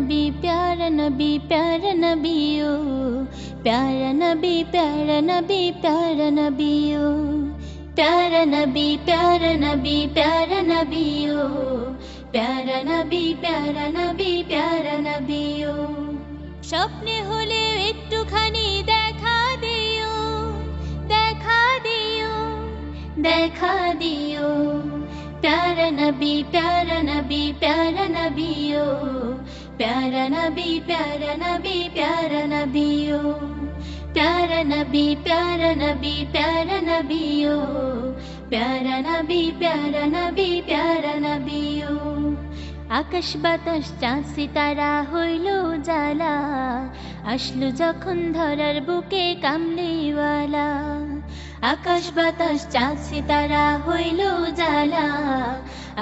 नबी प्यारा नबी ओ प्यारा नबी प्यारा नबी प्यारा नबी ओ प्यारा नबी प्यारा नबी प्यारा नबी ओ प्यारा नबी प्यारा नबी प्यारा नबी ओ স্বপ্নে হলে একটুখানি দেখা দিও দেখা দিও দেখা দিও प्यारा नबी प्यारा नबी प्यारा नबी ओ प्यारा नबी प्यारा नबी प्यारा नबी ओ प्यारा नबी प्यारा नबी प्यारा नबी ओ प्यारा नबी प्यारा नबी प्यारा नबी ओ आकाश बातास चाँद सितारा हইলো जाला আসলো যখন ধরার বুকে কামলিওয়ালা आकाश बातास चाँद सितारा हইলো जाला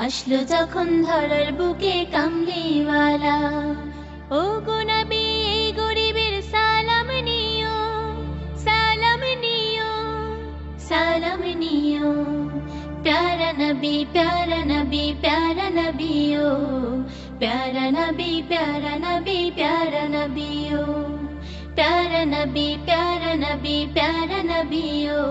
আসলো যখন ধরার বুকে কামলিওয়ালা ও গো নবী এই গরিবের সালাম নিও সালাম নিও সালাম নিও प्यारा नबी प्यारा नबी प्यारा नबी ओ प्यारा नबी प्यारा नबी प्यारा नबी ओ प्यारा नबी प्यारा नबी प्यारा नबी ओ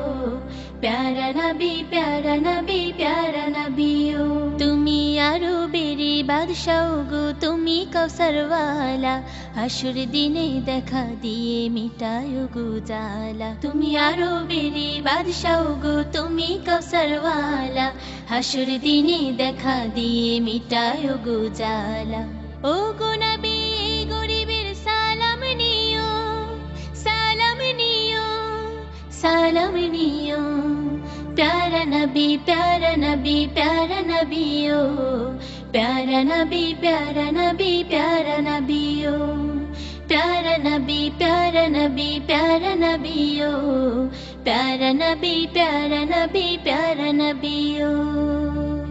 प्यारा नबी प्यारा नबी प्यारा नबी ओ तुमी আরবেরি বাদশাহ গো তুমি কৌসরওয়ালা হাসুর দিনে দেখা দিয়ে মিটায়ো গো জালা তুমি আরবেরি বাদশাহ গো তুমি কৌসরওয়ালা হাসুর দিনে দেখা দিয়ে মিটায়ো গো জালা ও গো নবী গরিবের সালাম নিও সালাম নিও सालम नियो प्यारा नबी प्यारा नबी प्यारा नबी ओ प्यारा नबी प्यारा नबी प्यारा नबी ओ प्यारा नबी प्यारा नबी प्यारा नबी ओ प्यारा नबी प्यारा नबी प्यारा नबी ओ।